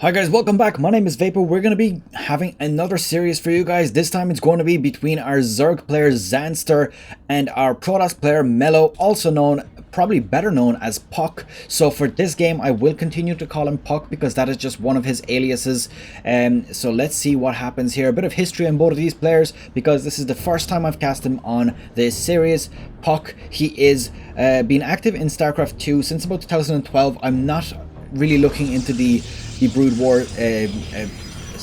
Hi guys, welcome back. My name is Vaipo. We're going to be having another series for you guys. This time it's going to be between our Zerg player Zanster and our Protoss player Mellow, also known, probably better known as PuCk. So for this game I will continue to call him PuCk because that is just one of his aliases. So let's see what happens here. A bit of history on both of these players because this is the first time I've cast him on this series. PuCk, he is been active in Starcraft 2 since about 2012. I'm not really looking into the Brood War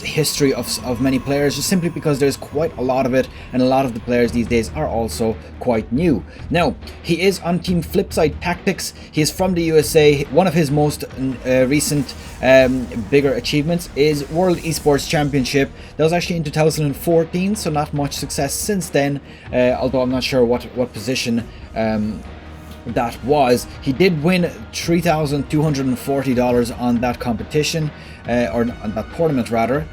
history of many players, just simply because there's quite a lot of it, and a lot of the players these days are also quite new. Now, he is on Team Flipside Tactics. He is from the USA. One of his most recent bigger achievements is World Esports Championship. That was actually in 2014, so not much success since then, although I'm not sure what position that was. He did win $3,240 on that competition, or on that tournament rather.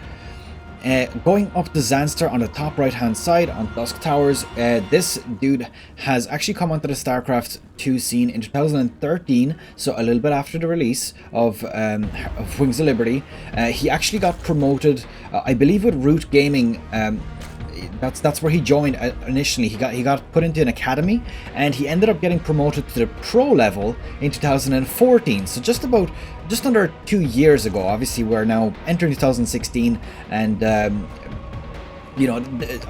Going up to Zanster on the top right hand side on Dusk Towers, this dude has actually come onto the Starcraft 2 scene in 2013, so a little bit after the release of Wings of Liberty. He actually got promoted, I believe with Root Gaming. That's where he joined initially. He got put into an academy, and he ended up getting promoted to the pro level in 2014. So just under 2 years ago. Obviously, we're now entering 2016, and you know,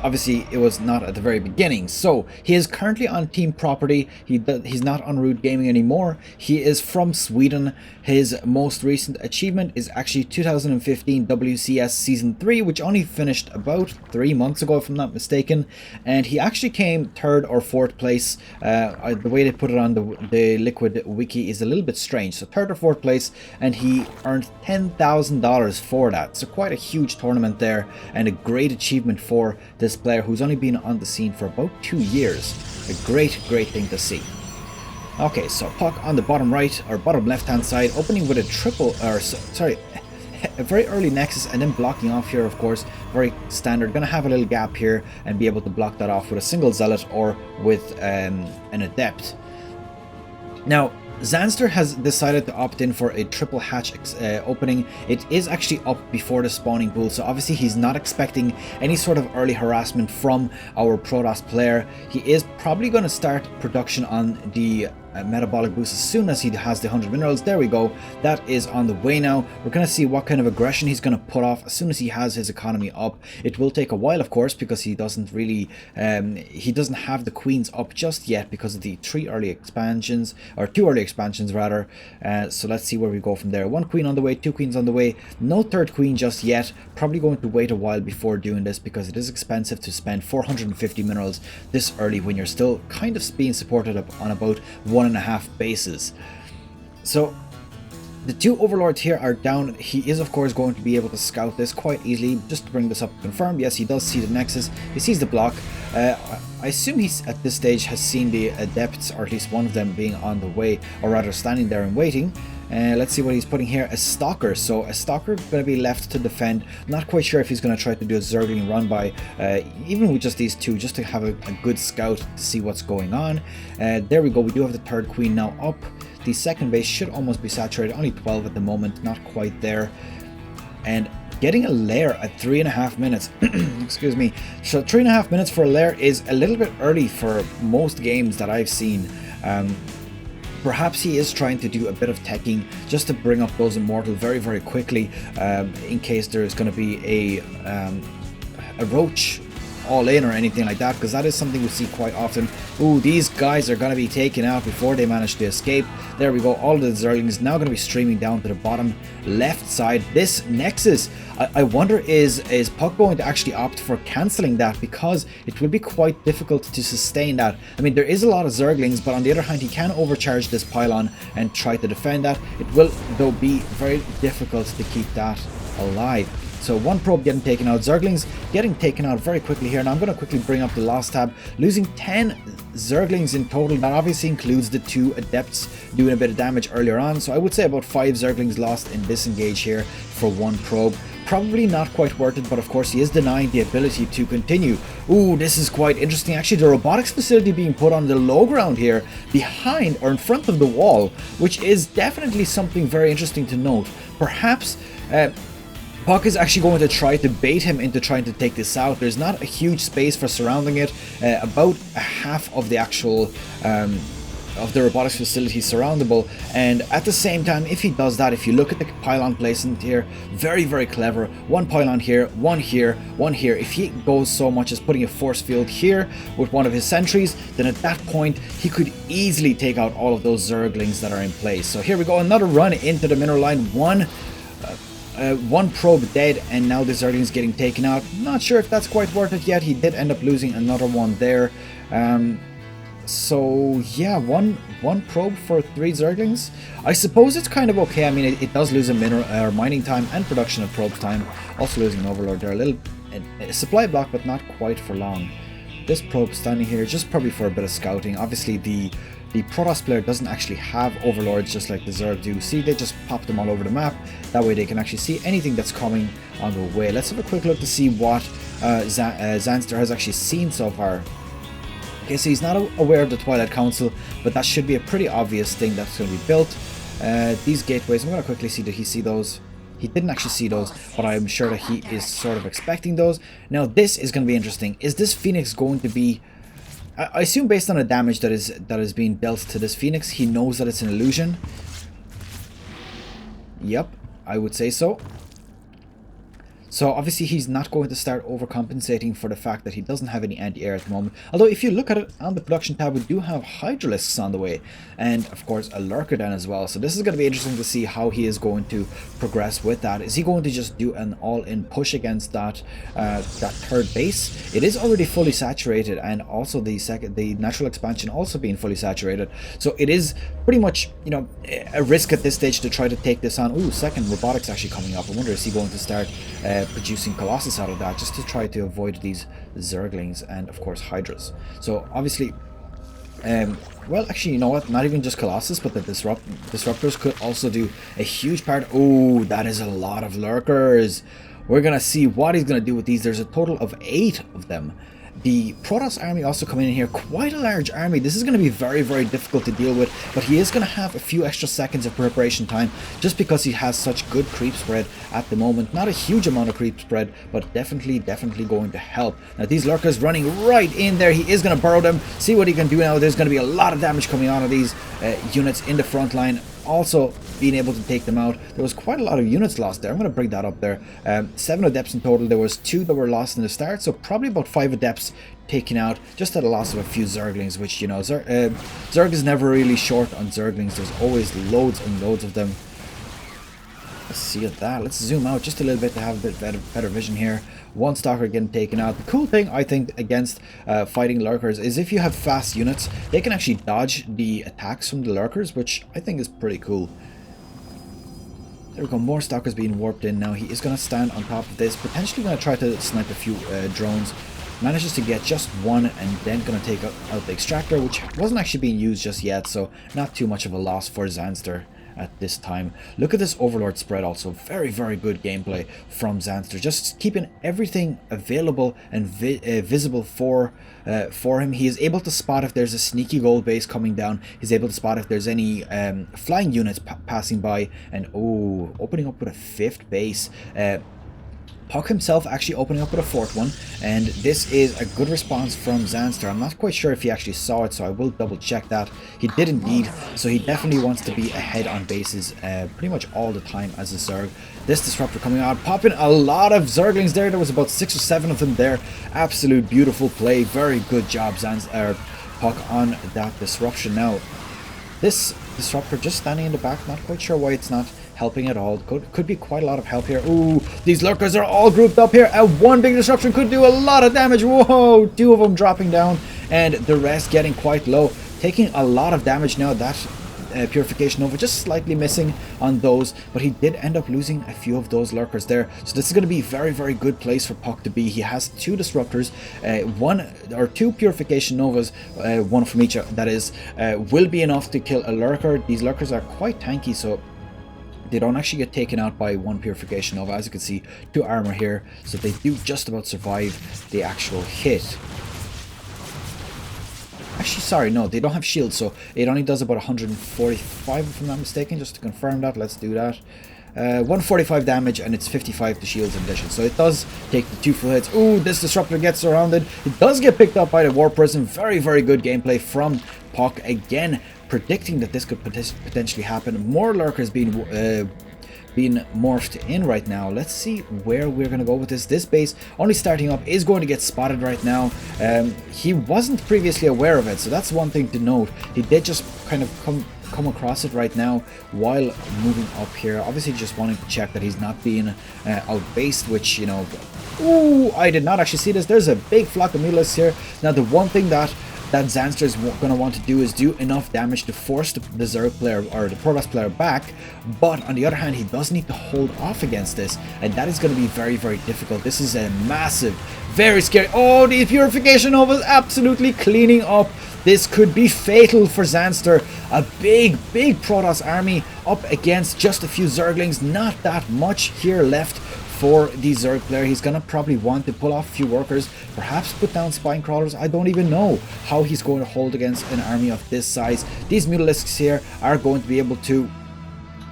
obviously it was not at the very beginning. So he is currently on Team Property. He's not on Root Gaming anymore. He is from Sweden. His most recent achievement is actually 2015 WCS Season 3, which only finished about 3 months ago, if I'm not mistaken. And he actually came 3rd or 4th place. The way they put it on the Liquid Wiki is a little bit strange. So 3rd or 4th place, and he earned $10,000 for that. So quite a huge tournament there, and a great achievement for this player who's only been on the scene for about 2 years. A great thing to see. Okay, so PuCk on the bottom right or bottom left hand side, opening with a a very early Nexus, and then blocking off here, of course, very standard. Gonna have a little gap here and be able to block that off with a single Zealot or with an Adept. Now, Zanster has decided to opt in for a triple hatch opening. It is actually up before the spawning pool, so obviously he's not expecting any sort of early harassment from our Protoss player. He is probably going to start production on the metabolic boost as soon as he has the 100 minerals. There we go, that is on the way now. We're going to see what kind of aggression he's going to put off as soon as he has his economy up. It will take a while, of course, because he doesn't really he doesn't have the queens up just yet because of the 2 early expansions rather. So let's see where we go from there. 1 queen on the way, 2 queens on the way, no 3rd queen just yet. Probably going to wait a while before doing this because it is expensive to spend 450 minerals this early when you're still kind of being supported up on about 1.5 bases. So the 2 overlords here are down. He is of course going to be able to scout this quite easily. Just to bring this up to confirm, yes, he does see the Nexus, he sees the block. I assume he's at this stage has seen the Adepts, or at least one of them being on the way, or rather standing there and waiting. Let's see what he's putting here. A Stalker. So a Stalker going to be left to defend. Not quite sure if he's going to try to do a Zergling run by, even with just these 2, just to have a good scout to see what's going on. There we go. We do have the 3rd queen now up. The 2nd base should almost be saturated. Only 12 at the moment. Not quite there. And getting a lair at 3.5 minutes. Excuse me. So 3.5 minutes for a lair is a little bit early for most games that I've seen. Perhaps he is trying to do a bit of teching just to bring up those Immortal very quickly, in case there's going to be a roach all in or anything like that, because that is something we see quite often. Ooh, these guys are going to be taken out before they manage to escape. There we go. All the Zerglings now going to be streaming down to the bottom left side. This Nexus, I wonder, is PuCk going to actually opt for cancelling that, because it will be quite difficult to sustain that. I mean, there is a lot of Zerglings, but on the other hand, he can overcharge this pylon and try to defend that. It will, though, be very difficult to keep that alive. So 1 probe getting taken out, Zerglings getting taken out very quickly here. Now I'm going to quickly bring up the loss tab, losing 10 Zerglings in total. That obviously includes the 2 Adepts doing a bit of damage earlier on. So I would say about 5 Zerglings lost in this engage here for 1 probe. Probably not quite worth it, but of course he is denying the ability to continue. Ooh, this is quite interesting. Actually, the robotics facility being put on the low ground here, behind or in front of the wall, which is definitely something very interesting to note. perhaps PuCk is actually going to try to bait him into trying to take this out. There's not a huge space for surrounding it. About a half of the actual of the robotics facility surroundable, and at the same time, if he does that, if you look at the pylon placement here, very, very clever. One pylon here, one here, one here. If he goes so much as putting a force field here with one of his sentries, then at that point he could easily take out all of those Zerglings that are in place. So here we go, another run into the mineral line. One probe dead, and now the Zergling's getting taken out. Not sure if that's quite worth it yet. He did end up losing another one there. So yeah, one probe for 3 Zerglings. I suppose it's kind of okay. I mean, it does lose a mining time and production of probes time. Also losing an overlord there, a supply block, but not quite for long. This probe standing here just probably for a bit of scouting. Obviously the Protoss player doesn't actually have overlords just like the Zerg do. See, they just pop them all over the map. That way they can actually see anything that's coming on the way. Let's have a quick look to see what Zanster has actually seen so far. Okay, so he's not aware of the Twilight Council, but that should be a pretty obvious thing that's going to be built. These gateways, I'm going to quickly see, did he see those? He didn't actually see those, but I'm sure that he is sort of expecting those. Now, this is going to be interesting. Is this Phoenix going to be... I assume based on the damage that is being dealt to this Phoenix, he knows that it's an illusion. Yep, I would say so. So obviously he's not going to start overcompensating for the fact that he doesn't have any anti-air at the moment. Although if you look at it on the production tab, we do have Hydralisks on the way. And of course a Lurker down as well. So this is going to be interesting to see how he is going to progress with that. Is he going to just do an all-in push against that third base? It is already fully saturated, and also the natural expansion also being fully saturated. So it is pretty much, you know, a risk at this stage to try to take this on. Ooh, second robotics actually coming up. I wonder, is he going to start producing Colossus out of that, just to try to avoid these Zerglings and of course Hydras. So obviously, well, actually, you know what, not even just Colossus, but the Disruptors could also do a huge part. Oh, that is a lot of Lurkers. We're gonna see what he's gonna do with these. There's a total of 8 of them. The Protoss army also coming in here, quite a large army. This is going to be very, very difficult to deal with, but he is going to have a few extra seconds of preparation time just because he has such good creep spread at the moment. Not a huge amount of creep spread, but definitely going to help. Now these Lurkers running right in there. He is going to burrow them, see what he can do now. There's going to be a lot of damage coming out of these units in the front line. Also being able to take them out. There was quite a lot of units lost there. I'm going to bring that up there. 7 adepts in total. There was 2 that were lost in the start, so probably about 5 adepts taken out, just at a loss of a few Zerglings, which, you know, Zerg is never really short on Zerglings. There's always loads and loads of them. Let's see at that. Let's zoom out just a little bit to have a bit better vision here. 1 Stalker getting taken out. The cool thing, I think, against fighting Lurkers is if you have fast units, they can actually dodge the attacks from the Lurkers, which I think is pretty cool. There we go, more Stalkers being warped in now. He is going to stand on top of this, potentially going to try to snipe a few drones. Manages to get just 1, and then going to take out the Extractor, which wasn't actually being used just yet, so not too much of a loss for Zanster at this time. Look at this Overlord spread also. Very, very good gameplay from Zanster. Just keeping everything available and visible for him. He is able to spot if there's a sneaky gold base coming down. He's able to spot if there's any flying units passing by. And oh, opening up with a 5th base. PuCk himself actually opening up with a 4th one, and this is a good response from Zanster. I'm not quite sure if he actually saw it, so I will double check that. He did indeed, so he definitely wants to be ahead on bases pretty much all the time as a Zerg. This Disruptor coming out, popping a lot of Zerglings there. There was about 6 or 7 of them there. Absolute beautiful play. Very good job, PuCk, on that disruption. Now, this Disruptor just standing in the back, not quite sure why it's not helping at all. Could be quite a lot of help here. Ooh, these Lurkers are all grouped up here, and 1 big disruption could do a lot of damage. Whoa, 2 of them dropping down, and the rest getting quite low, taking a lot of damage now. That Purification Nova just slightly missing on those, but he did end up losing a few of those Lurkers there. So this is going to be a very, very good place for PuCk to be. He has 2 Disruptors, 1 or 2 Purification Novas, 1 from each, that is, will be enough to kill a Lurker. These Lurkers are quite tanky, so they don't actually get taken out by 1 Purification Nova. As you can see, 2 armor here, so they do just about survive the actual hit. Actually, sorry, no, they don't have shields, so it only does about 145 if I'm not mistaken. Just to confirm that, let's do that. 145 damage, and it's 55 to shields in addition. So it does take the 2 full hits. Ooh, this disruptor gets surrounded. It does get picked up by the War Prism. Very, very good gameplay from PuCk. Again, predicting that this could potentially happen. More lurkers being morphed in right now. Let's see where we're going to go with this. This base, only starting up, is going to get spotted right now. He wasn't previously aware of it, so that's one thing to note. He did just kind of come across it right now while moving up here, obviously just wanting to check that he's not being outbased, which, you know, ooh, I did not actually see this. There's a big flock of mutalisks here. Now the one thing that Zanster is going to want to do is do enough damage to force the Zerg player or the Protoss player back, but on the other hand, he does need to hold off against this, and that is going to be very, very difficult. This is a massive, very scary... Oh, the Purification Nova is absolutely cleaning up. This could be fatal for Zanster. A big, big Protoss army up against just a few Zerglings. Not that much here left for the Zerg player. He's gonna probably want to pull off a few workers, perhaps put down spine crawlers. I don't even know how he's going to hold against an army of this size. These mutalisks here are going to be able to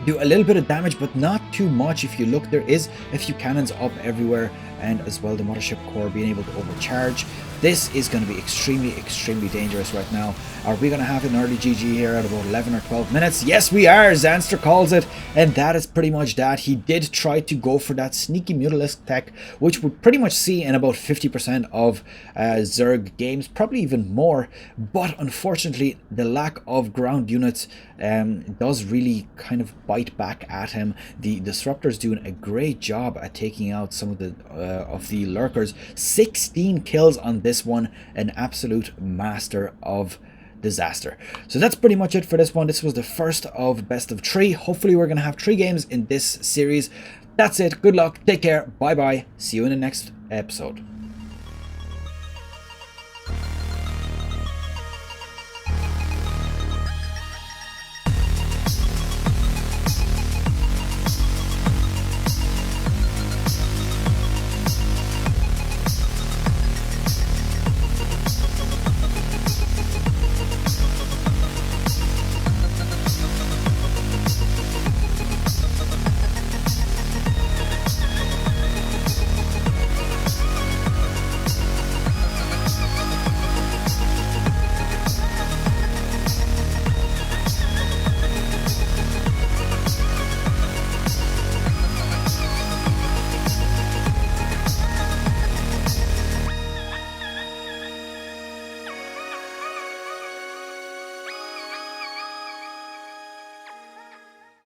do a little bit of damage, but not too much. If you look, there is a few cannons up everywhere, and as well the mothership core being able to overcharge. This is going to be extremely, extremely dangerous right now. Are we going to have an early GG here at about 11 or 12 minutes? Yes, we are. Zanster calls it, and that is pretty much that. He did try to go for that sneaky mutalisk tech, which we pretty much see in about 50% of Zerg games, probably even more. But unfortunately, the lack of ground units does really kind of bite back at him. The Disruptor's doing a great job at taking out some of the lurkers. 16 kills on this one, an absolute master of disaster. So that's pretty much it for this one. This was the first of best of 3. Hopefully we're going to have 3 games in this series. That's it. Good luck. Take care. Bye bye. See you in the next episode.